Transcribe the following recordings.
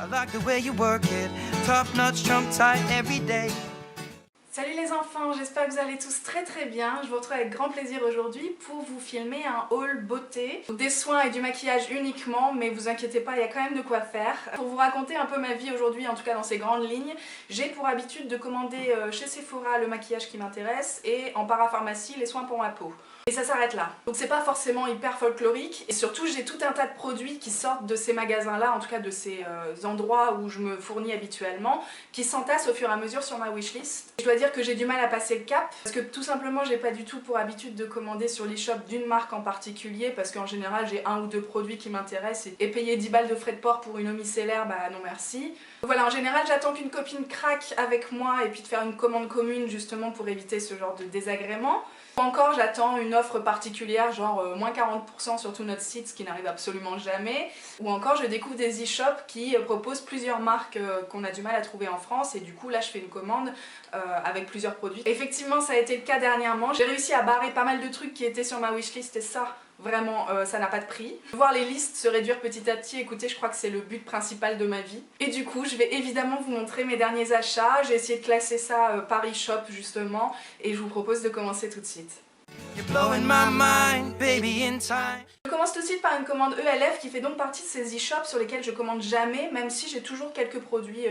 I like the way you work it, top notch, trump tight every day. Salut les enfants, j'espère que vous allez tous très bien. Je vous retrouve avec grand plaisir aujourd'hui pour vous filmer un haul beauté. Des soins et du maquillage uniquement, mais vous inquiétez pas, il y a quand même de quoi faire. Pour vous raconter un peu ma vie aujourd'hui, en tout cas dans ces grandes lignes, j'ai pour habitude de commander chez Sephora le maquillage qui m'intéresse et en parapharmacie les soins pour ma peau. Et ça s'arrête là. Donc c'est pas forcément hyper folklorique et surtout j'ai tout un tas de produits qui sortent de ces magasins-là, en tout cas de ces endroits où je me fournis habituellement, qui s'entassent au fur et à mesure sur ma wishlist. Je dois dire que j'ai du mal à passer le cap parce que tout simplement j'ai pas du tout pour habitude de commander sur l'e-shop d'une marque en particulier parce qu'en général j'ai un ou deux produits qui m'intéressent et payer 10 balles de frais de port pour une eau micellaire, bah non merci. Voilà, en général j'attends qu'une copine craque avec moi et puis de faire une commande commune justement pour éviter ce genre de désagrément. Ou encore j'attends une offre particulière genre moins 40% sur tout notre site, ce qui n'arrive absolument jamais. Ou encore je découvre des e-shops qui proposent plusieurs marques qu'on a du mal à trouver en France et du coup là je fais une commande avec plusieurs produits. Effectivement ça a été le cas dernièrement, j'ai réussi à barrer pas mal de trucs qui étaient sur ma wishlist et ça vraiment ça n'a pas de prix. Voir les listes se réduire petit à petit, écoutez je crois que c'est le but principal de ma vie. Et du coup je vais évidemment vous montrer mes derniers achats, j'ai essayé de classer ça par e-shop justement et je vous propose de commencer tout de suite. You're blowing my mind, baby, in time. Je commence tout de suite par une commande ELF qui fait donc partie de ces e-shops sur lesquels je commande jamais, même si j'ai toujours quelques produits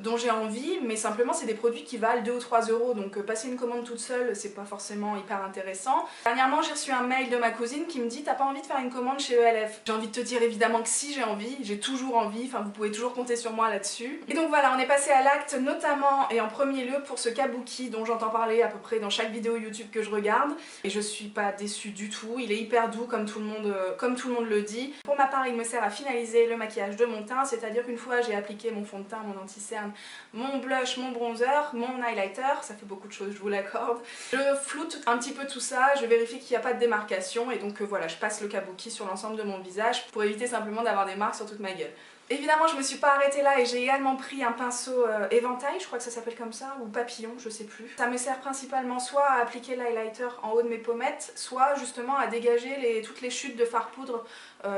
dont j'ai envie, mais simplement c'est des produits qui valent 2 ou 3 euros, donc passer une commande toute seule c'est pas forcément hyper intéressant. Dernièrement j'ai reçu un mail de ma cousine qui me dit t'as pas envie de faire une commande chez ELF? J'ai envie de te dire évidemment que si j'ai envie, j'ai toujours envie, enfin vous pouvez toujours compter sur moi là-dessus. Et donc voilà, on est passé à l'acte notamment et en premier lieu pour ce kabuki dont j'entends parler à peu près dans chaque vidéo YouTube que je regarde et je suis pas déçue du tout, il est hyper doux comme tout le monde le dit. Pour ma part il me sert à finaliser le maquillage de mon teint, c'est-à-dire qu'une fois j'ai appliqué mon fond de teint, mon anti-cerne, mon blush, mon bronzer, mon highlighter, ça fait beaucoup de choses, je vous l'accorde. Je floute un petit peu tout ça, je vérifie qu'il n'y a pas de démarcation et donc voilà, je passe le kabuki sur l'ensemble de mon visage pour éviter simplement d'avoir des marques sur toute ma gueule. Évidemment je me suis pas arrêtée là et j'ai également pris un pinceau éventail, je crois que ça s'appelle comme ça, ou papillon, je sais plus. Ça me sert principalement soit à appliquer l'highlighter en haut de mes pommettes, soit justement à dégager toutes les chutes de fard poudre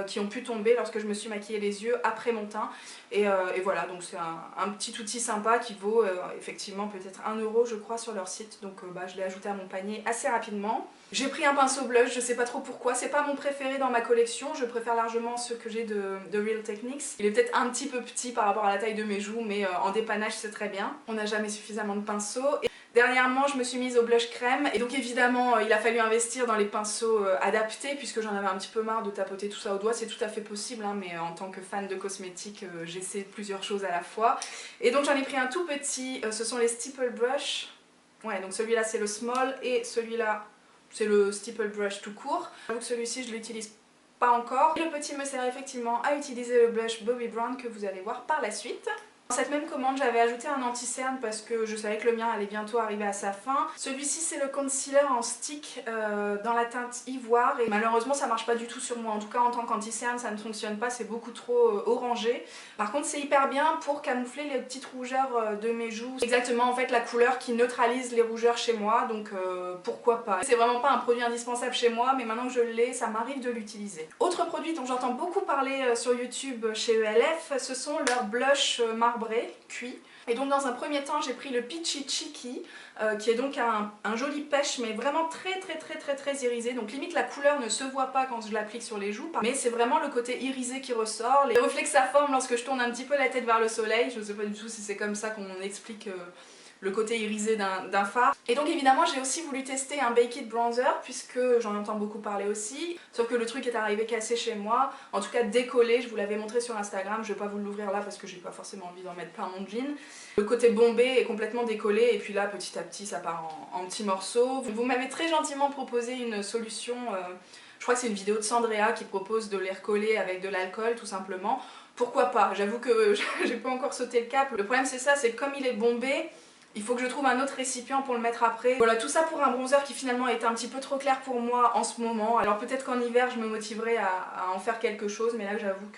qui ont pu tomber lorsque je me suis maquillé les yeux après mon teint. Et voilà, donc c'est un petit outil sympa qui vaut effectivement peut-être 1 euro je crois sur leur site, donc je l'ai ajouté à mon panier assez rapidement. J'ai pris un pinceau blush, je sais pas trop pourquoi, c'est pas mon préféré dans ma collection, je préfère largement ceux que j'ai de Real Techniques. Il est peut-être un petit peu petit par rapport à la taille de mes joues, mais en dépannage c'est très bien. On n'a jamais suffisamment de pinceaux. Et dernièrement je me suis mise au blush crème et donc évidemment il a fallu investir dans les pinceaux adaptés puisque j'en avais un petit peu marre de tapoter tout ça au doigt, c'est tout à fait possible hein, mais en tant que fan de cosmétiques j'essaie plusieurs choses à la fois. Et donc j'en ai pris un tout petit, ce sont les Stipple Brush. Ouais, donc celui-là c'est le small et celui-là c'est le Stipple Brush tout court. J'avoue que celui-ci je l'utilise pas encore. Et le petit me sert effectivement à utiliser le blush Bobbi Brown que vous allez voir par la suite. Dans cette même commande j'avais ajouté un anti-cerne parce que je savais que le mien allait bientôt arriver à sa fin. Celui-ci c'est le concealer en stick dans la teinte ivoire et malheureusement ça marche pas du tout sur moi. En tout cas en tant qu'anti-cerne ça ne fonctionne pas, c'est beaucoup trop orangé. Par contre c'est hyper bien pour camoufler les petites rougeurs de mes joues. Exactement en fait la couleur qui neutralise les rougeurs chez moi, donc pourquoi pas. C'est vraiment pas un produit indispensable chez moi mais maintenant que je l'ai ça m'arrive de l'utiliser. Autre produit dont j'entends beaucoup parler sur YouTube chez ELF, ce sont leurs blushs marbrés cuit. Et donc dans un premier temps j'ai pris le Peachy Cheeky qui est donc un joli pêche mais vraiment très irisé, donc limite la couleur ne se voit pas quand je l'applique sur les joues mais c'est vraiment le côté irisé qui ressort, les reflets que ça forme lorsque je tourne un petit peu la tête vers le soleil, je ne sais pas du tout si c'est comme ça qu'on explique le côté irisé d'un fard. Et donc évidemment j'ai aussi voulu tester un Baked Bronzer puisque j'en entends beaucoup parler aussi, sauf que le truc est arrivé cassé chez moi, en tout cas décollé, je vous l'avais montré sur Instagram, je vais pas vous l'ouvrir là parce que j'ai pas forcément envie d'en mettre plein mon jean. Le côté bombé est complètement décollé et puis là petit à petit ça part en petits morceaux. Vous m'avez très gentiment proposé une solution, je crois que c'est une vidéo de Sandrea qui propose de les recoller avec de l'alcool tout simplement. Pourquoi pas, j'avoue que j'ai pas encore sauté le cap. Le problème c'est ça, c'est que comme il est bombé, il faut que je trouve un autre récipient pour le mettre après. Voilà, tout ça pour un bronzer qui finalement est un petit peu trop clair pour moi en ce moment. Alors peut-être qu'en hiver je me motiverai à en faire quelque chose, mais là j'avoue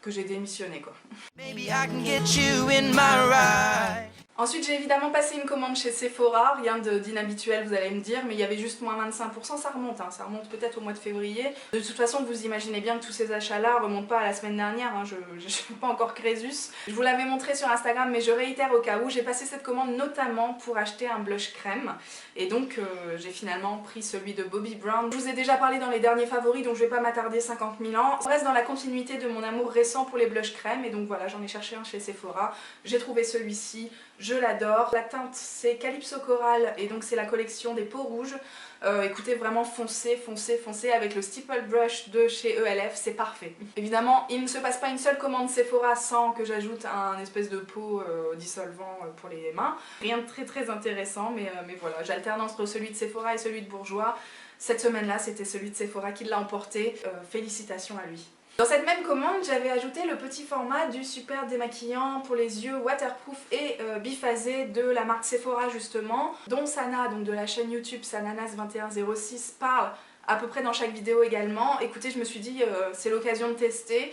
que j'ai démissionné quoi. Maybe I can get you in my ride. Ensuite j'ai évidemment passé une commande chez Sephora, rien d'inhabituel vous allez me dire, mais il y avait juste moins 25%, ça remonte, hein, ça remonte peut-être au mois de février. De toute façon vous imaginez bien que tous ces achats là remontent pas à la semaine dernière, hein, je suis pas encore Crésus. Je vous l'avais montré sur Instagram mais je réitère au cas où, j'ai passé cette commande notamment pour acheter un blush crème et donc j'ai finalement pris celui de Bobbi Brown. Je vous ai déjà parlé dans les derniers favoris donc je vais pas m'attarder 50 000 ans. On reste dans la continuité de mon amour récent pour les blush crème et donc voilà j'en ai cherché un chez Sephora, j'ai trouvé celui-ci. Je l'adore. La teinte c'est Calypso Coral et donc c'est la collection des peaux rouges. Écoutez vraiment foncez, foncez, foncez avec le Stipple Brush de chez ELF, c'est parfait. Évidemment il ne se passe pas une seule commande Sephora sans que j'ajoute un espèce de pot dissolvant pour les mains. Rien de très intéressant mais voilà, j'alterne entre celui de Sephora et celui de Bourjois. Cette semaine là c'était celui de Sephora qui l'a emporté, félicitations à lui. Dans cette même commande, j'avais ajouté le petit format du super démaquillant pour les yeux waterproof et biphasé de la marque Sephora justement, dont Sana, donc de la chaîne YouTube Sananas2106, parle à peu près dans chaque vidéo également. Écoutez, je me suis dit c'est l'occasion de tester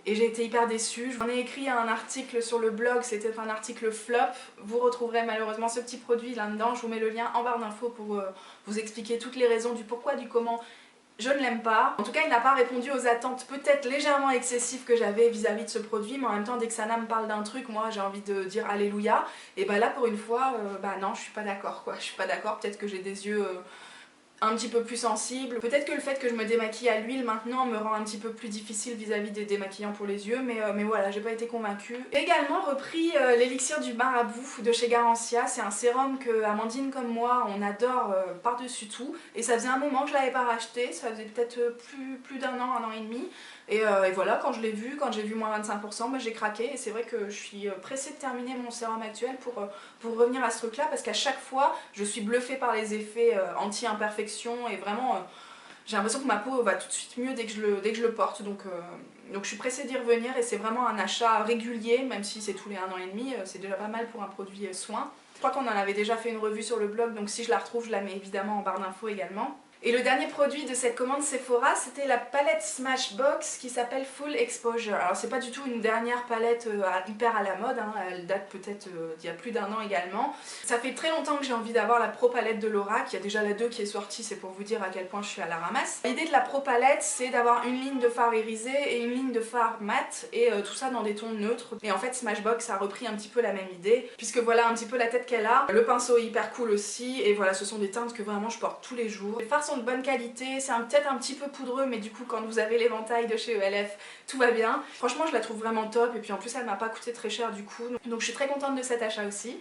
et j'ai été hyper déçue. J'en ai écrit un article sur le blog, c'était un article flop. Vous retrouverez malheureusement ce petit produit là-dedans, je vous mets le lien en barre d'infos pour vous expliquer toutes les raisons du pourquoi, du comment. Je ne l'aime pas. En tout cas, il n'a pas répondu aux attentes peut-être légèrement excessives que j'avais vis-à-vis de ce produit, mais en même temps, dès que Sana me parle d'un truc, moi j'ai envie de dire alléluia. Et bah là, pour une fois, bah non, je suis pas d'accord quoi. Je suis pas d'accord, peut-être que j'ai des yeux un petit peu plus sensibles. Peut-être que le fait que je me démaquille à l'huile maintenant me rend un petit peu plus difficile vis-à-vis des démaquillants pour les yeux, mais voilà, j'ai pas été convaincue. J'ai également repris l'élixir du marabout de chez Garancia. C'est un sérum que Amandine comme moi, on adore par-dessus tout. Et ça faisait un moment que je l'avais pas racheté, ça faisait peut-être plus d'un an, un an et demi. Et voilà, quand je l'ai vu, quand j'ai vu moins 25%, bah, j'ai craqué et c'est vrai que je suis pressée de terminer mon sérum actuel pour revenir à ce truc là parce qu'à chaque fois je suis bluffée par les effets anti-imperfection et vraiment j'ai l'impression que ma peau va tout de suite mieux dès que je le porte donc je suis pressée d'y revenir et c'est vraiment un achat régulier même si c'est tous les 1 an et demi, c'est déjà pas mal pour un produit soin. Je crois qu'on en avait déjà fait une revue sur le blog donc si je la retrouve je la mets évidemment en barre d'infos également. Et le dernier produit de cette commande Sephora, c'était la palette Smashbox qui s'appelle Full Exposure. Alors c'est pas du tout une dernière palette hyper à la mode, hein. Elle date peut-être d'il y a plus d'un an également. Ça fait très longtemps que j'ai envie d'avoir la Pro Palette de Lorac, il y a déjà la 2 qui est sortie, c'est pour vous dire à quel point je suis à la ramasse. L'idée de la Pro Palette, c'est d'avoir une ligne de fard irisé et une ligne de fard mat, et tout ça dans des tons neutres. Et en fait Smashbox a repris un petit peu la même idée, puisque voilà un petit peu la tête qu'elle a. Le pinceau est hyper cool aussi, et voilà ce sont des teintes que vraiment je porte tous les jours. Les fards sont de bonne qualité, c'est peut-être un petit peu poudreux mais du coup quand vous avez l'éventail de chez ELF tout va bien. Franchement je la trouve vraiment top et puis en plus elle m'a pas coûté très cher du coup donc je suis très contente de cet achat aussi.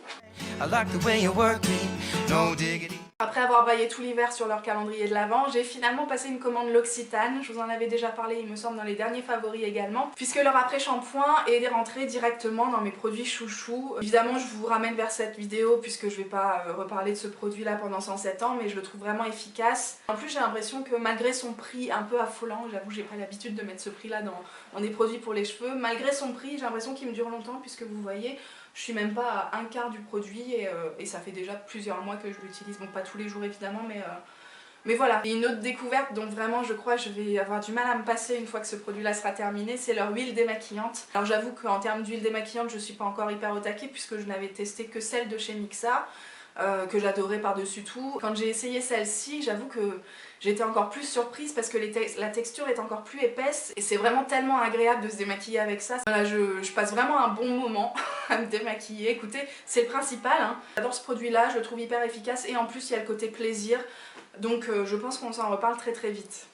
Après avoir baillé tout l'hiver sur leur calendrier de l'Avent, j'ai finalement passé une commande L'Occitane, je vous en avais déjà parlé il me semble dans les derniers favoris également, puisque leur après-shampoing est rentré directement dans mes produits chouchous. Évidemment je vous ramène vers cette vidéo puisque je vais pas reparler de ce produit là pendant 107 ans mais je le trouve vraiment efficace. En plus j'ai l'impression que malgré son prix un peu affolant, j'avoue j'ai pas l'habitude de mettre ce prix là dans des produits pour les cheveux, malgré son prix j'ai l'impression qu'il me dure longtemps puisque vous voyez je suis même pas à un quart du produit et ça fait déjà plusieurs mois que je l'utilise, bon pas tous les jours évidemment mais voilà. Et une autre découverte dont vraiment je crois je vais avoir du mal à me passer une fois que ce produit là sera terminé, c'est leur huile démaquillante. Alors j'avoue qu'en termes d'huile démaquillante je suis pas encore hyper au taquet puisque je n'avais testé que celle de chez Mixa. Que j'adorais par-dessus tout. Quand j'ai essayé celle-ci, j'avoue que j'étais encore plus surprise parce que la texture est encore plus épaisse et c'est vraiment tellement agréable de se démaquiller avec ça. Voilà, je passe vraiment un bon moment à me démaquiller. Écoutez, c'est le principal, hein. J'adore ce produit-là, je le trouve hyper efficace et en plus il y a le côté plaisir. Donc je pense qu'on s'en reparle très vite.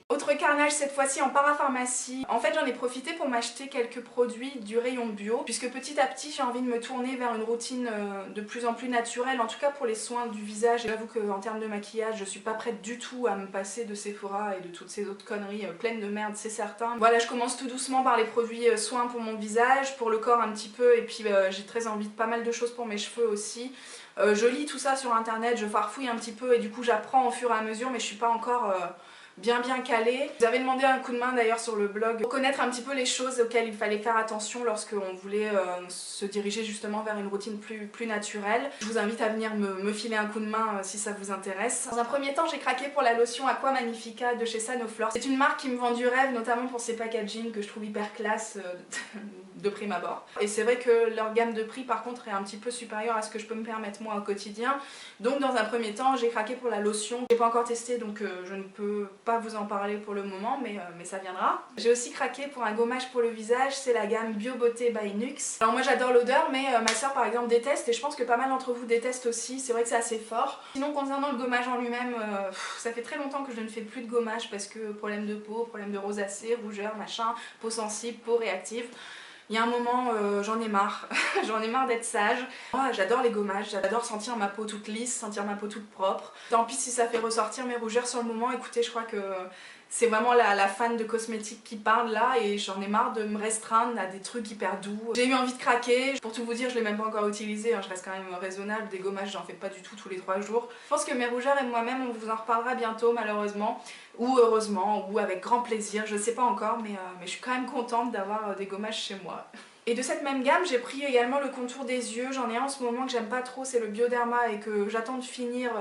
Autre carnage cette fois-ci en parapharmacie. En fait j'en ai profité pour m'acheter quelques produits du rayon bio puisque petit à petit j'ai envie de me tourner vers une routine de plus en plus naturelle, en tout cas pour les soins du visage. J'avoue qu'en termes de maquillage je suis pas prête du tout à me passer de Sephora et de toutes ces autres conneries pleines de merde, c'est certain. Voilà, je commence tout doucement par les produits soins pour mon visage, pour le corps un petit peu et puis j'ai très envie de pas mal de choses pour mes cheveux aussi. Je lis tout ça sur internet, je farfouille un petit peu et du coup j'apprends au fur et à mesure mais je suis pas encore bien calé. Vous avez demandé un coup de main d'ailleurs sur le blog pour connaître un petit peu les choses auxquelles il fallait faire attention lorsqu'on voulait se diriger justement vers une routine plus naturelle. Je vous invite à venir me filer un coup de main si ça vous intéresse. Dans un premier temps, j'ai craqué pour la lotion Aqua Magnifica de chez Sanoflore. C'est une marque qui me vend du rêve, notamment pour ses packaging que je trouve hyper classe de prime abord. Et c'est vrai que leur gamme de prix par contre est un petit peu supérieure à ce que je peux me permettre moi au quotidien. Donc dans un premier temps, j'ai craqué pour la lotion. J'ai pas encore testé donc je ne peux pas vous en parler pour le moment, mais ça viendra. J'ai aussi craqué pour un gommage pour le visage, c'est la gamme Bio Beauté by Nuxe. Alors moi j'adore l'odeur, mais ma soeur par exemple déteste, et je pense que pas mal d'entre vous détestent aussi, c'est vrai que c'est assez fort. Sinon concernant le gommage en lui-même, ça fait très longtemps que je ne fais plus de gommage parce que problème de peau, problème de rosacée, rougeur, machin, peau sensible, peau réactive. Il y a un moment, j'en ai marre, j'en ai marre d'être sage. Moi j'adore les gommages, j'adore sentir ma peau toute lisse, sentir ma peau toute propre. Tant pis si ça fait ressortir mes rougeurs sur le moment, écoutez je crois que c'est vraiment la fan de cosmétiques qui parle là et j'en ai marre de me restreindre à des trucs hyper doux. J'ai eu envie de craquer, pour tout vous dire je l'ai même pas encore utilisé, hein, je reste quand même raisonnable, des gommages j'en fais pas du tout tous les 3 jours. Je pense que mes rougeurs et moi-même on vous en reparlera bientôt malheureusement, ou heureusement, ou avec grand plaisir, je sais pas encore mais je suis quand même contente d'avoir des gommages chez moi. Et de cette même gamme, j'ai pris également le contour des yeux. J'en ai un en ce moment que j'aime pas trop, c'est le Bioderma et que j'attends de finir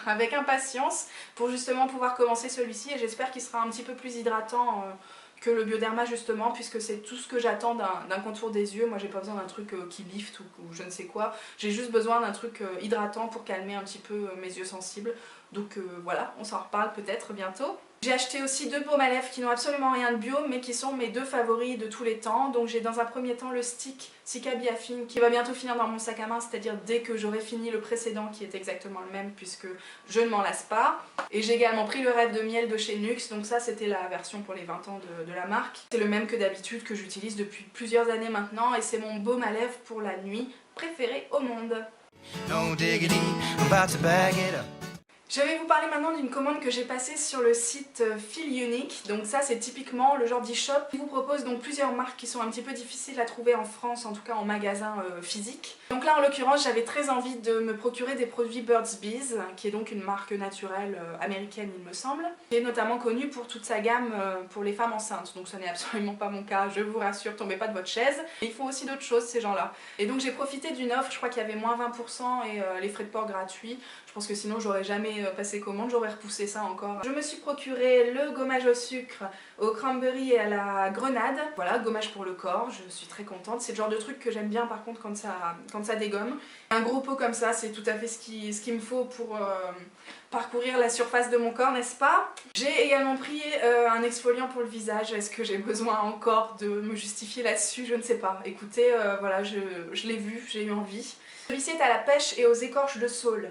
avec impatience pour justement pouvoir commencer celui-ci et j'espère qu'il sera un petit peu plus hydratant que le Bioderma justement puisque c'est tout ce que j'attends d'un contour des yeux. Moi j'ai pas besoin d'un truc qui lift ou je ne sais quoi, j'ai juste besoin d'un truc hydratant pour calmer un petit peu mes yeux sensibles. Donc voilà, on s'en reparle peut-être bientôt. J'ai acheté aussi 2 baumes à lèvres qui n'ont absolument rien de bio mais qui sont mes 2 favoris de tous les temps. Donc j'ai dans un premier temps le stick Cica Biafine qui va bientôt finir dans mon sac à main, c'est-à-dire dès que j'aurai fini le précédent qui est exactement le même puisque je ne m'en lasse pas. Et j'ai également pris le Rêve de miel de chez Nuxe, donc ça c'était la version pour les 20 ans de la marque. C'est le même que d'habitude que j'utilise depuis plusieurs années maintenant et c'est mon baume à lèvres pour la nuit préféré au monde. No diggity, I'm about to bag it up. Je vais vous parler maintenant d'une commande que j'ai passée sur le site Feel Unique. Donc ça c'est typiquement le genre d'e-shop qui vous propose donc plusieurs marques qui sont un petit peu difficiles à trouver en France, en tout cas en magasin physique. Donc là en l'occurrence j'avais très envie de me procurer des produits Burt's Bees, qui est donc une marque naturelle américaine il me semble, qui est notamment connue pour toute sa gamme pour les femmes enceintes. Donc ce n'est absolument pas mon cas, je vous rassure, tombez pas de votre chaise. Mais ils font aussi d'autres choses ces gens-là. Et donc j'ai profité d'une offre, je crois qu'il y avait moins 20% et les frais de port gratuits. Je pense que sinon j'aurais jamais passé commande, j'aurais repoussé ça encore. Je me suis procuré le gommage au sucre, au cranberry et à la grenade. Voilà, gommage pour le corps, je suis très contente. C'est le genre de truc que j'aime bien par contre quand ça dégomme. Un gros pot comme ça, c'est tout à fait ce qu'il me faut pour parcourir la surface de mon corps, n'est-ce pas? J'ai également pris un exfoliant pour le visage. Est-ce que j'ai besoin encore de me justifier là-dessus? Je ne sais pas. Écoutez, voilà, je l'ai vu, j'ai eu envie. Celui-ci est à la pêche et aux écorches de saule.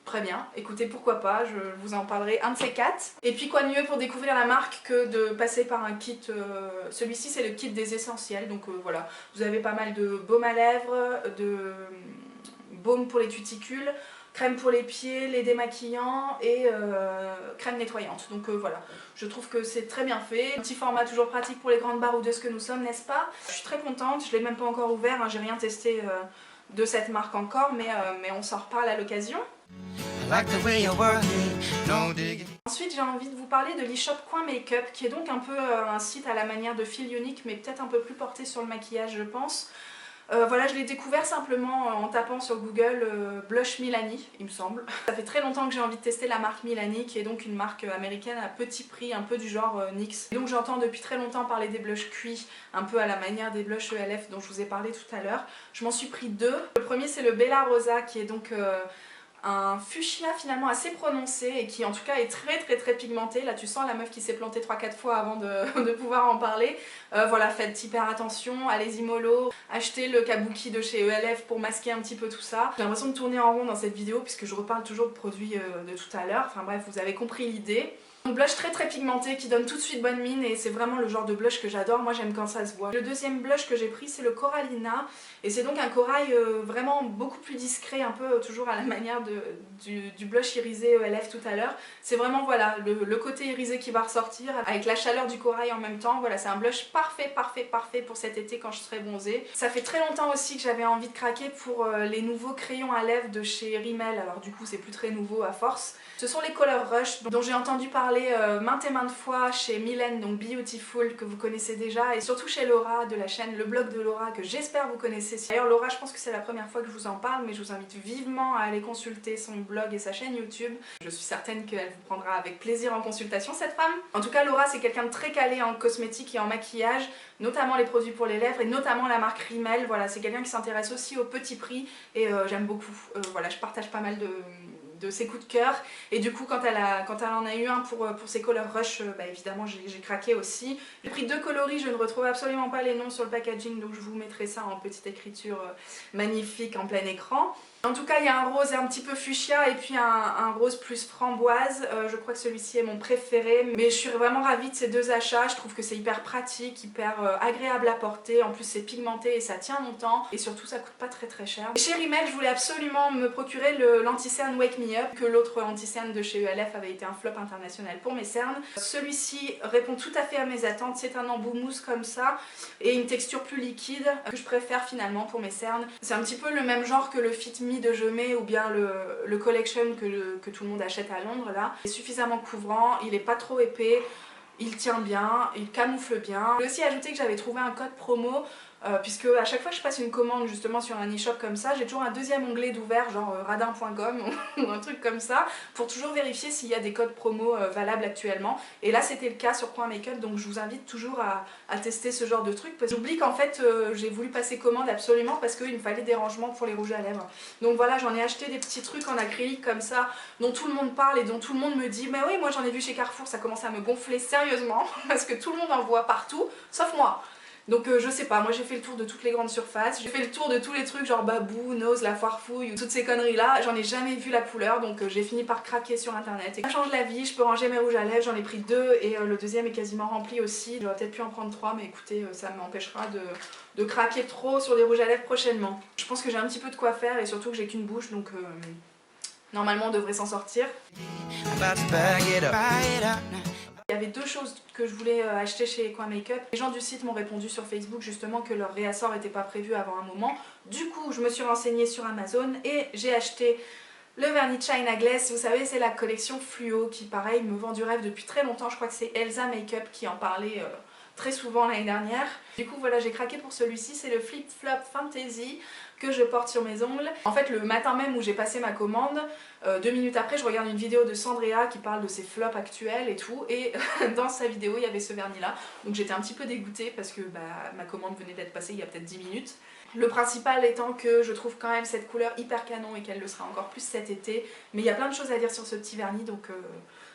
Très bien, écoutez pourquoi pas, je vous en parlerai un de ces 4. Et puis quoi de mieux pour découvrir la marque que de passer par un kit, celui-ci c'est le kit des essentiels, donc voilà, vous avez pas mal de baume à lèvres, de baume pour les cuticules, crème pour les pieds, les démaquillants et crème nettoyante. Donc voilà, je trouve que c'est très bien fait. Un petit format toujours pratique pour les grandes baroudeuses que nous sommes, n'est-ce pas? Je suis très contente, je l'ai même pas encore ouvert, hein, j'ai rien testé de cette marque encore, mais on s'en reparle à l'occasion. Ensuite j'ai envie de vous parler de l'e-shop Coin Makeup qui est donc un peu un site à la manière de Feel Unique mais peut-être un peu plus porté sur le maquillage je pense. Voilà, je l'ai découvert simplement en tapant sur Google Blush Milani, il me semble. Ça fait très longtemps que j'ai envie de tester la marque Milani, qui est donc une marque américaine à petit prix, un peu du genre NYX. Et donc j'entends depuis très longtemps parler des blushs cuits, un peu à la manière des blushs ELF dont je vous ai parlé tout à l'heure. Je m'en suis pris 2. Le premier c'est le Bella Rosa, qui est donc un fuchsia finalement assez prononcé et qui en tout cas est très pigmenté. Là tu sens la meuf qui s'est plantée 3-4 fois avant de pouvoir en parler. Voilà, faites hyper attention, allez-y mollo, achetez le kabuki de chez ELF pour masquer un petit peu tout ça. J'ai l'impression de tourner en rond dans cette vidéo puisque je reparle toujours de produits de tout à l'heure, enfin bref vous avez compris l'idée. Un blush très pigmenté qui donne tout de suite bonne mine et c'est vraiment le genre de blush que j'adore, moi j'aime quand ça se voit. Le deuxième blush que j'ai pris c'est le Corallina et c'est donc un corail vraiment beaucoup plus discret, un peu toujours à la manière du blush irisé ELF tout à l'heure. C'est vraiment voilà le côté irisé qui va ressortir avec la chaleur du corail en même temps. Voilà, c'est un blush parfait pour cet été quand je serai bronzée. Ça fait très longtemps aussi que j'avais envie de craquer pour les nouveaux crayons à lèvres de chez Rimmel, alors du coup c'est plus très nouveau à force. Ce sont les Color Rush dont j'ai entendu parler parlé maintes et maintes fois chez Mylène, donc Beautiful, que vous connaissez déjà, et surtout chez Laura de la chaîne Le Blog de Laura, que j'espère vous connaissez. D'ailleurs Laura, je pense que c'est la première fois que je vous en parle, mais je vous invite vivement à aller consulter son blog et sa chaîne YouTube. Je suis certaine qu'elle vous prendra avec plaisir en consultation, cette femme. En tout cas, Laura, c'est quelqu'un de très calé en cosmétique et en maquillage, notamment les produits pour les lèvres et notamment la marque Rimmel. Voilà, c'est quelqu'un qui s'intéresse aussi au petit prix et j'aime beaucoup. Voilà, je partage pas mal de ses coups de cœur, et du coup quand elle en a eu un pour ses Color Rush, bah évidemment j'ai craqué aussi. J'ai pris 2 coloris, je ne retrouve absolument pas les noms sur le packaging, donc je vous mettrai ça en petite écriture magnifique en plein écran. En tout cas, il y a un rose un petit peu fuchsia et puis un rose plus framboise. Je crois que celui-ci est mon préféré, mais je suis vraiment ravie de ces 2 achats. Je trouve que c'est hyper pratique, hyper agréable à porter. En plus, c'est pigmenté et ça tient longtemps. Et surtout, ça coûte pas très cher. Et chez Rimmel, je voulais absolument me procurer l'anti-cerne Wake Me Up, que l'autre anti-cerne de chez ELF avait été un flop international pour mes cernes. Celui-ci répond tout à fait à mes attentes. C'est un embout mousse comme ça et une texture plus liquide que je préfère finalement pour mes cernes. C'est un petit peu le même genre que le Fit Me de Jemé ou bien le Collection que tout le monde achète à Londres là. Il est suffisamment couvrant, il est pas trop épais, il tient bien, il camoufle bien. J'ai aussi ajouté que j'avais trouvé un code promo puisque à chaque fois que je passe une commande justement sur un e-shop comme ça, j'ai toujours un deuxième onglet d'ouvert genre radin.com ou un truc comme ça pour toujours vérifier s'il y a des codes promo valables actuellement, et là c'était le cas sur Coin Makeup, donc je vous invite toujours à tester ce genre de truc parce que j'oublie qu'en fait j'ai voulu passer commande absolument parce qu'il me fallait des rangements pour les rouges à lèvres. Donc voilà, j'en ai acheté des petits trucs en acrylique comme ça dont tout le monde parle et dont tout le monde me dit mais oui, moi j'en ai vu chez Carrefour, ça commence à me gonfler sérieusement parce que tout le monde en voit partout sauf moi. Donc je sais pas, moi j'ai fait le tour de toutes les grandes surfaces, j'ai fait le tour de tous les trucs genre Babou, Nose, La Foire Fouille, toutes ces conneries là, j'en ai jamais vu la couleur, donc j'ai fini par craquer sur internet. Et ça change la vie, je peux ranger mes rouges à lèvres, j'en ai pris 2 et le deuxième est quasiment rempli aussi. J'aurais peut-être pu en prendre 3, mais écoutez, ça m'empêchera de craquer trop sur des rouges à lèvres prochainement. Je pense que j'ai un petit peu de quoi faire et surtout que j'ai qu'une bouche, donc normalement on devrait s'en sortir. Il y avait 2 choses que je voulais acheter chez Coin Makeup. Les gens du site m'ont répondu sur Facebook justement que leur réassort n'était pas prévu avant un moment. Du coup, je me suis renseignée sur Amazon et j'ai acheté le vernis China Glaze. Vous savez, c'est la collection fluo qui, pareil, me vend du rêve depuis très longtemps. Je crois que c'est Elsa Makeup qui en parlait très souvent l'année dernière. Du coup, voilà, j'ai craqué pour celui-ci. C'est le Flip Flop Fantasy que je porte sur mes ongles. En fait, le matin même où j'ai passé ma commande, 2 minutes après, je regarde une vidéo de Sandrea qui parle de ses flops actuels et tout, et dans sa vidéo, il y avait ce vernis-là. Donc j'étais un petit peu dégoûtée parce que ma commande venait d'être passée il y a peut-être 10 minutes. Le principal étant que je trouve quand même cette couleur hyper canon et qu'elle le sera encore plus cet été. Mais il y a plein de choses à dire sur ce petit vernis, donc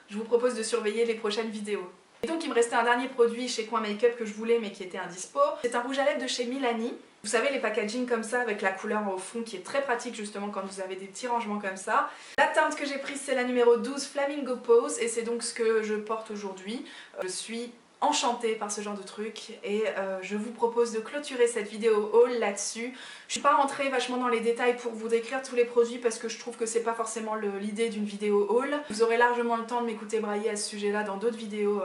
je vous propose de surveiller les prochaines vidéos. Et donc il me restait un dernier produit chez Coin Makeup que je voulais mais qui était indispo. C'est un rouge à lèvres de chez Milani. Vous savez, les packaging comme ça avec la couleur au fond qui est très pratique justement quand vous avez des petits rangements comme ça. La teinte que j'ai prise c'est la numéro 12 Flamingo Pose et c'est donc ce que je porte aujourd'hui. Je suis enchantée par ce genre de truc et je vous propose de clôturer cette vidéo haul là-dessus. Je suis pas rentrée vachement dans les détails pour vous décrire tous les produits parce que je trouve que c'est pas forcément l'idée d'une vidéo haul. Vous aurez largement le temps de m'écouter brailler à ce sujet-là dans d'autres vidéos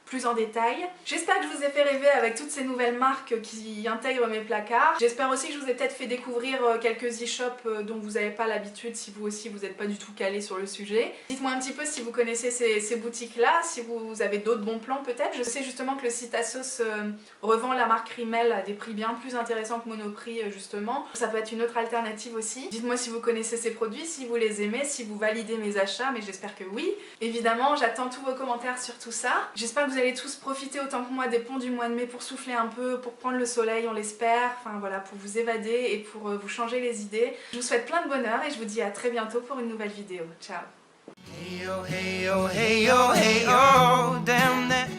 plus en détail. J'espère que je vous ai fait rêver avec toutes ces nouvelles marques qui intègrent mes placards. J'espère aussi que je vous ai peut-être fait découvrir quelques e-shops dont vous n'avez pas l'habitude si vous aussi vous n'êtes pas du tout calé sur le sujet. Dites-moi un petit peu si vous connaissez ces boutiques-là, si vous avez d'autres bons plans peut-être. Je sais justement que le site Asos revend la marque Rimmel à des prix bien plus intéressants que Monoprix justement. Ça peut être une autre alternative aussi. Dites-moi si vous connaissez ces produits, si vous les aimez, si vous validez mes achats, mais j'espère que oui. Évidemment, j'attends tous vos commentaires sur tout ça. J'espère que vous allez tous profiter autant que moi des ponts du mois de mai pour souffler un peu, pour prendre le soleil, on l'espère, enfin voilà, pour vous évader et pour vous changer les idées. Je vous souhaite plein de bonheur et je vous dis à très bientôt pour une nouvelle vidéo. Ciao! Hey yo, hey yo, hey yo, hey yo, damn that